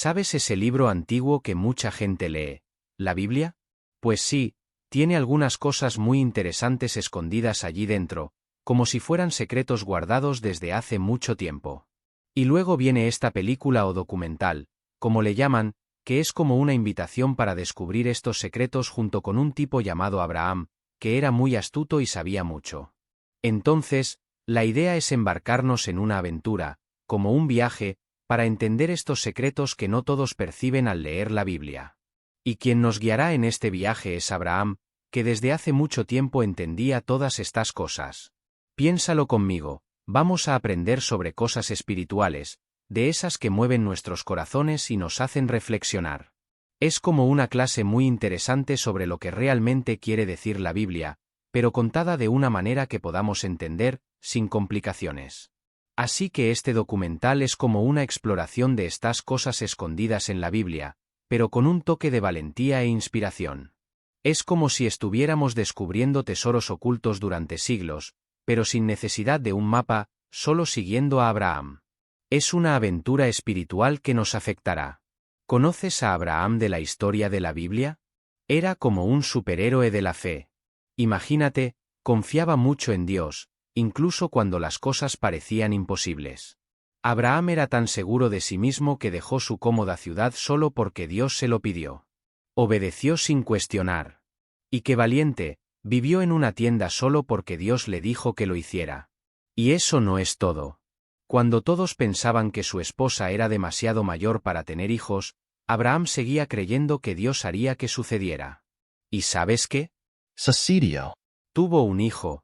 ¿Sabes ese libro antiguo que mucha gente lee, la Biblia? Pues sí, tiene algunas cosas muy interesantes escondidas allí dentro, como si fueran secretos guardados desde hace mucho tiempo. Y luego viene esta película o documental, como le llaman, que es como una invitación para descubrir estos secretos junto con un tipo llamado Abraham, que era muy astuto y sabía mucho. Entonces, la idea es embarcarnos en una aventura, como un viaje, para entender estos secretos que no todos perciben al leer la Biblia. Y quien nos guiará en este viaje es Abraham, que desde hace mucho tiempo entendía todas estas cosas. Piénsalo conmigo, vamos a aprender sobre cosas espirituales, de esas que mueven nuestros corazones y nos hacen reflexionar. Es como una clase muy interesante sobre lo que realmente quiere decir la Biblia, pero contada de una manera que podamos entender, sin complicaciones. Así que este documental es como una exploración de estas cosas escondidas en la Biblia, pero con un toque de valentía e inspiración. Es como si estuviéramos descubriendo tesoros ocultos durante siglos, pero sin necesidad de un mapa, solo siguiendo a Abraham. Es una aventura espiritual que nos afectará. ¿Conoces a Abraham de la historia de la Biblia? Era como un superhéroe de la fe. Imagínate, confiaba mucho en Dios, incluso cuando las cosas parecían imposibles. Abraham era tan seguro de sí mismo que dejó su cómoda ciudad solo porque Dios se lo pidió. Obedeció sin cuestionar. Y qué valiente, vivió en una tienda solo porque Dios le dijo que lo hiciera. Y eso no es todo. Cuando todos pensaban que su esposa era demasiado mayor para tener hijos, Abraham seguía creyendo que Dios haría que sucediera. ¿Y sabes qué? Sucedió. Tuvo un hijo.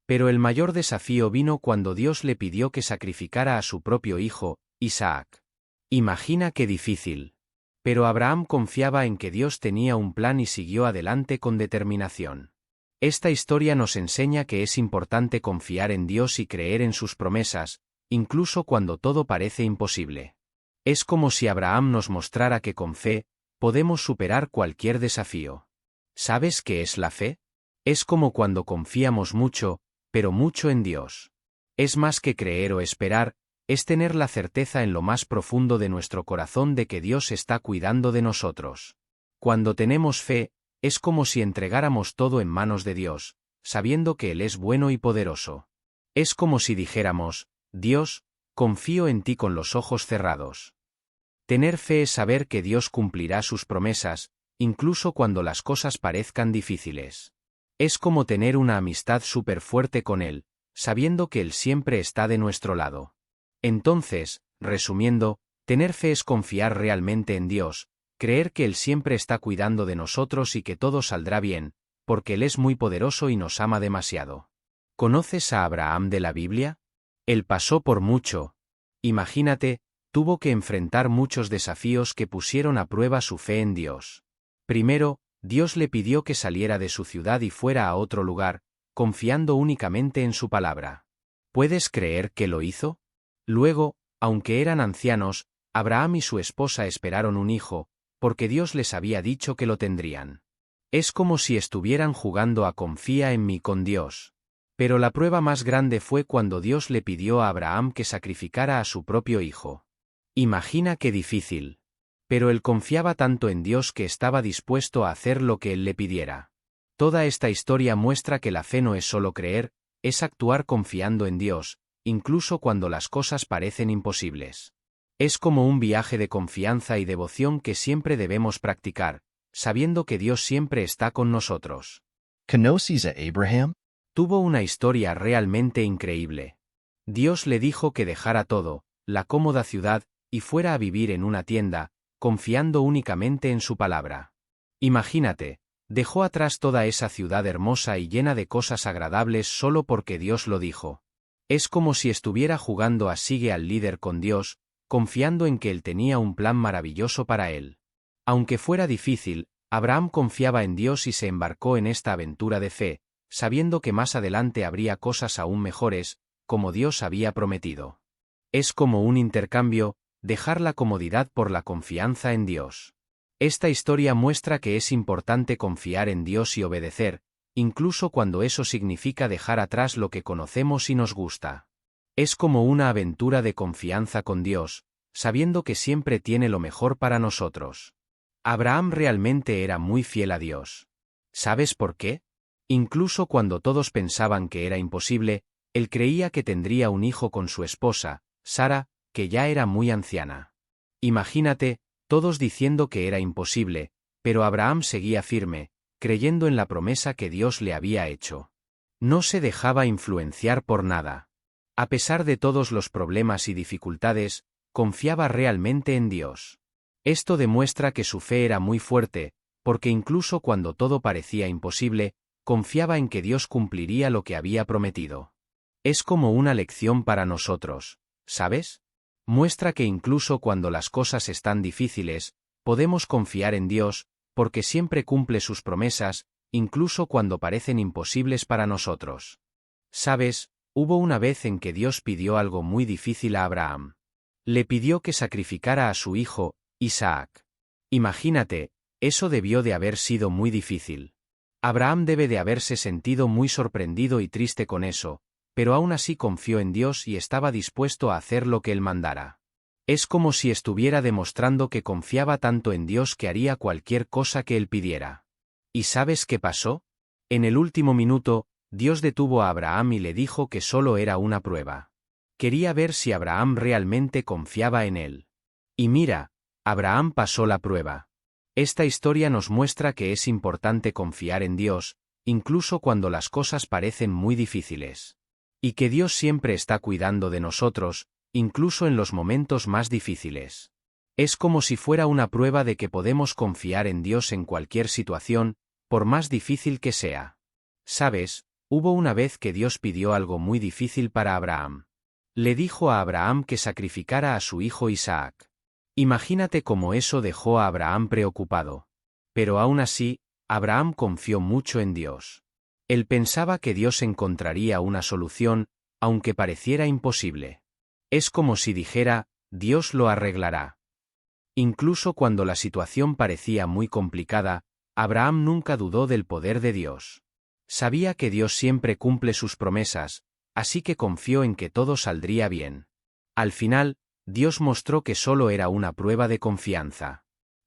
Pero el mayor desafío vino cuando Dios le pidió que sacrificara a su propio hijo, Isaac. Imagina qué difícil. Pero Abraham confiaba en que Dios tenía un plan y siguió adelante con determinación. Esta historia nos enseña que es importante confiar en Dios y creer en sus promesas, incluso cuando todo parece imposible. Es como si Abraham nos mostrara que con fe, podemos superar cualquier desafío. ¿Sabes qué es la fe? Es como cuando confiamos mucho, pero mucho en Dios. Es más que creer o esperar, es tener la certeza en lo más profundo de nuestro corazón de que Dios está cuidando de nosotros. Cuando tenemos fe, es como si entregáramos todo en manos de Dios, sabiendo que Él es bueno y poderoso. Es como si dijéramos, Dios, confío en ti con los ojos cerrados. Tener fe es saber que Dios cumplirá sus promesas, incluso cuando las cosas parezcan difíciles. Es como tener una amistad súper fuerte con Él, sabiendo que Él siempre está de nuestro lado. Entonces, resumiendo, tener fe es confiar realmente en Dios, creer que Él siempre está cuidando de nosotros y que todo saldrá bien, porque Él es muy poderoso y nos ama demasiado. ¿Conoces a Abraham de la Biblia? Él pasó por mucho. Imagínate, tuvo que enfrentar muchos desafíos que pusieron a prueba su fe en Dios. Primero, Dios le pidió que saliera de su ciudad y fuera a otro lugar, confiando únicamente en su palabra. ¿Puedes creer que lo hizo? Luego, aunque eran ancianos, Abraham y su esposa esperaron un hijo, porque Dios les había dicho que lo tendrían. Es como si estuvieran jugando a confía en mí con Dios. Pero la prueba más grande fue cuando Dios le pidió a Abraham que sacrificara a su propio hijo. Imagina qué difícil. Pero él confiaba tanto en Dios que estaba dispuesto a hacer lo que Él le pidiera. Toda esta historia muestra que la fe no es solo creer, es actuar confiando en Dios, incluso cuando las cosas parecen imposibles. Es como un viaje de confianza y devoción que siempre debemos practicar, sabiendo que Dios siempre está con nosotros. ¿Conoces a Abraham? Tuvo una historia realmente increíble. Dios le dijo que dejara todo, la cómoda ciudad, y fuera a vivir en una tienda, confiando únicamente en su palabra. Imagínate, dejó atrás toda esa ciudad hermosa y llena de cosas agradables solo porque Dios lo dijo. Es como si estuviera jugando a sigue al líder con Dios, confiando en que Él tenía un plan maravilloso para él. Aunque fuera difícil, Abraham confiaba en Dios y se embarcó en esta aventura de fe, sabiendo que más adelante habría cosas aún mejores, como Dios había prometido. Es como un intercambio, dejar la comodidad por la confianza en Dios. Esta historia muestra que es importante confiar en Dios y obedecer, incluso cuando eso significa dejar atrás lo que conocemos y nos gusta. Es como una aventura de confianza con Dios, sabiendo que siempre tiene lo mejor para nosotros. Abraham realmente era muy fiel a Dios. ¿Sabes por qué? Incluso cuando todos pensaban que era imposible, él creía que tendría un hijo con su esposa, Sara, que ya era muy anciana. Imagínate, todos diciendo que era imposible, pero Abraham seguía firme, creyendo en la promesa que Dios le había hecho. No se dejaba influenciar por nada. A pesar de todos los problemas y dificultades, confiaba realmente en Dios. Esto demuestra que su fe era muy fuerte, porque incluso cuando todo parecía imposible, confiaba en que Dios cumpliría lo que había prometido. Es como una lección para nosotros, ¿sabes? Muestra que incluso cuando las cosas están difíciles, podemos confiar en Dios, porque siempre cumple sus promesas, incluso cuando parecen imposibles para nosotros. ¿Sabes? Hubo una vez en que Dios pidió algo muy difícil a Abraham. Le pidió que sacrificara a su hijo, Isaac. Imagínate, eso debió de haber sido muy difícil. Abraham debe de haberse sentido muy sorprendido y triste con eso, pero aún así confió en Dios y estaba dispuesto a hacer lo que él mandara. Es como si estuviera demostrando que confiaba tanto en Dios que haría cualquier cosa que él pidiera. ¿Y sabes qué pasó? En el último minuto, Dios detuvo a Abraham y le dijo que solo era una prueba. Quería ver si Abraham realmente confiaba en él. Y mira, Abraham pasó la prueba. Esta historia nos muestra que es importante confiar en Dios, incluso cuando las cosas parecen muy difíciles. Y que Dios siempre está cuidando de nosotros, incluso en los momentos más difíciles. Es como si fuera una prueba de que podemos confiar en Dios en cualquier situación, por más difícil que sea. ¿Sabes? Hubo una vez que Dios pidió algo muy difícil para Abraham. Le dijo a Abraham que sacrificara a su hijo Isaac. Imagínate cómo eso dejó a Abraham preocupado. Pero aún así, Abraham confió mucho en Dios. Él pensaba que Dios encontraría una solución, aunque pareciera imposible. Es como si dijera, Dios lo arreglará. Incluso cuando la situación parecía muy complicada, Abraham nunca dudó del poder de Dios. Sabía que Dios siempre cumple sus promesas, así que confió en que todo saldría bien. Al final, Dios mostró que solo era una prueba de confianza.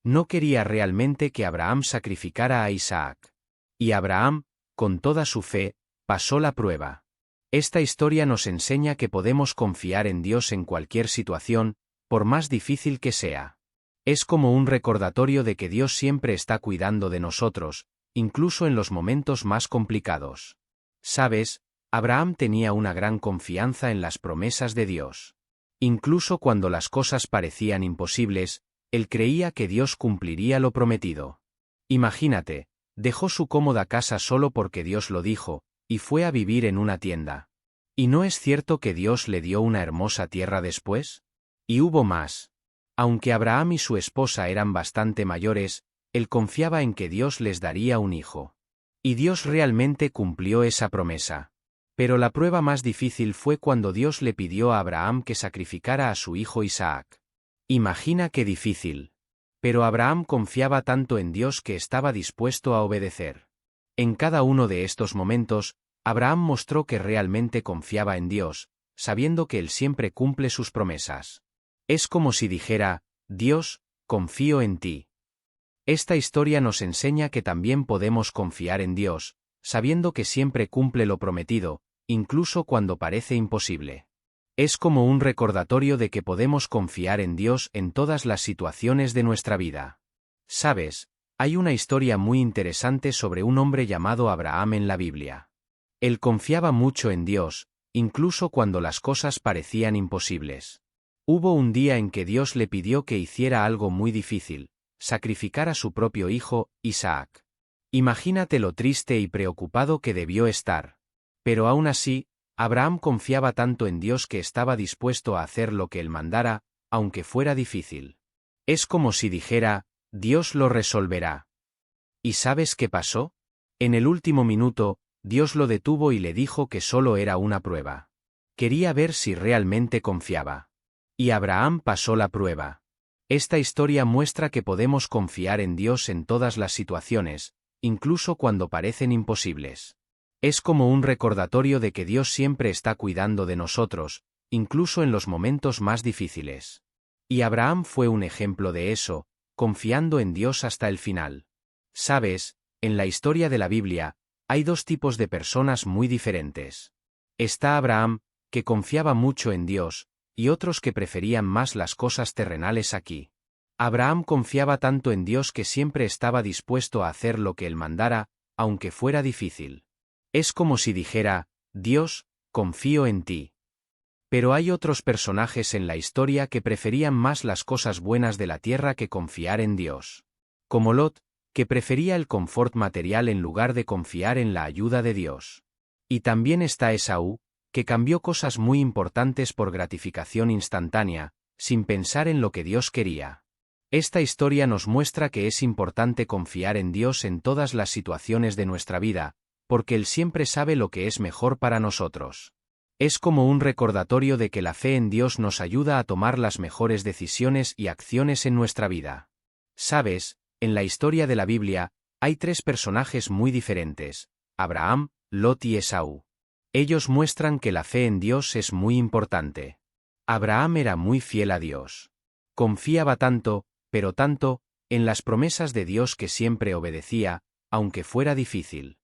No quería realmente que Abraham sacrificara a Isaac. Y Abraham, con toda su fe, pasó la prueba. Esta historia nos enseña que podemos confiar en Dios en cualquier situación, por más difícil que sea. Es como un recordatorio de que Dios siempre está cuidando de nosotros, incluso en los momentos más complicados. ¿Sabes? Abraham tenía una gran confianza en las promesas de Dios. Incluso cuando las cosas parecían imposibles, él creía que Dios cumpliría lo prometido. Imagínate, dejó su cómoda casa solo porque Dios lo dijo, y fue a vivir en una tienda. ¿Y no es cierto que Dios le dio una hermosa tierra después? Y hubo más. Aunque Abraham y su esposa eran bastante mayores, él confiaba en que Dios les daría un hijo. Y Dios realmente cumplió esa promesa. Pero la prueba más difícil fue cuando Dios le pidió a Abraham que sacrificara a su hijo Isaac. Imagina qué difícil. Pero Abraham confiaba tanto en Dios que estaba dispuesto a obedecer. En cada uno de estos momentos, Abraham mostró que realmente confiaba en Dios, sabiendo que Él siempre cumple sus promesas. Es como si dijera, Dios, confío en ti. Esta historia nos enseña que también podemos confiar en Dios, sabiendo que siempre cumple lo prometido, incluso cuando parece imposible. Es como un recordatorio de que podemos confiar en Dios en todas las situaciones de nuestra vida. ¿Sabes? Hay una historia muy interesante sobre un hombre llamado Abraham en la Biblia. Él confiaba mucho en Dios, incluso cuando las cosas parecían imposibles. Hubo un día en que Dios le pidió que hiciera algo muy difícil, sacrificar a su propio hijo, Isaac. Imagínate lo triste y preocupado que debió estar. Pero aún así, Abraham confiaba tanto en Dios que estaba dispuesto a hacer lo que él mandara, aunque fuera difícil. Es como si dijera, Dios lo resolverá. ¿Y sabes qué pasó? En el último minuto, Dios lo detuvo y le dijo que solo era una prueba. Quería ver si realmente confiaba. Y Abraham pasó la prueba. Esta historia muestra que podemos confiar en Dios en todas las situaciones, incluso cuando parecen imposibles. Es como un recordatorio de que Dios siempre está cuidando de nosotros, incluso en los momentos más difíciles. Y Abraham fue un ejemplo de eso, confiando en Dios hasta el final. Sabes, en la historia de la Biblia, hay dos tipos de personas muy diferentes. Está Abraham, que confiaba mucho en Dios, y otros que preferían más las cosas terrenales aquí. Abraham confiaba tanto en Dios que siempre estaba dispuesto a hacer lo que él mandara, aunque fuera difícil. Es como si dijera, Dios, confío en ti. Pero hay otros personajes en la historia que preferían más las cosas buenas de la tierra que confiar en Dios. Como Lot, que prefería el confort material en lugar de confiar en la ayuda de Dios. Y también está Esaú, que cambió cosas muy importantes por gratificación instantánea, sin pensar en lo que Dios quería. Esta historia nos muestra que es importante confiar en Dios en todas las situaciones de nuestra vida, porque Él siempre sabe lo que es mejor para nosotros. Es como un recordatorio de que la fe en Dios nos ayuda a tomar las mejores decisiones y acciones en nuestra vida. Sabes, en la historia de la Biblia, hay tres personajes muy diferentes: Abraham, Lot y Esaú. Ellos muestran que la fe en Dios es muy importante. Abraham era muy fiel a Dios. Confiaba tanto, pero tanto, en las promesas de Dios que siempre obedecía, aunque fuera difícil.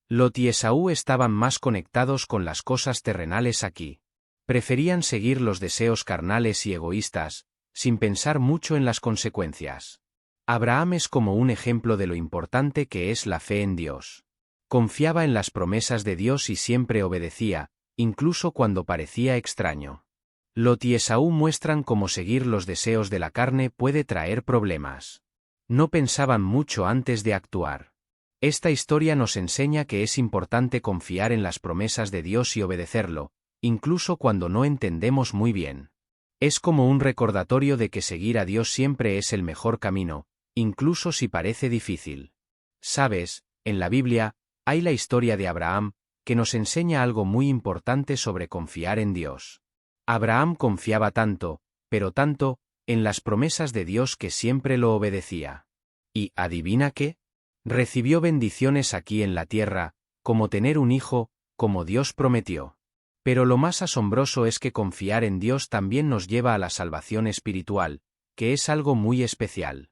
Lot y Esaú estaban más conectados con las cosas terrenales aquí. Preferían seguir los deseos carnales y egoístas, sin pensar mucho en las consecuencias. Abraham es como un ejemplo de lo importante que es la fe en Dios. Confiaba en las promesas de Dios y siempre obedecía, incluso cuando parecía extraño. Lot y Esaú muestran cómo seguir los deseos de la carne puede traer problemas. No pensaban mucho antes de actuar. Esta historia nos enseña que es importante confiar en las promesas de Dios y obedecerlo, incluso cuando no entendemos muy bien. Es como un recordatorio de que seguir a Dios siempre es el mejor camino, incluso si parece difícil. Sabes, en la Biblia, hay la historia de Abraham, que nos enseña algo muy importante sobre confiar en Dios. Abraham confiaba tanto, pero tanto, en las promesas de Dios que siempre lo obedecía. ¿Y adivina qué? Recibió bendiciones aquí en la tierra, como tener un hijo, como Dios prometió. Pero lo más asombroso es que confiar en Dios también nos lleva a la salvación espiritual, que es algo muy especial.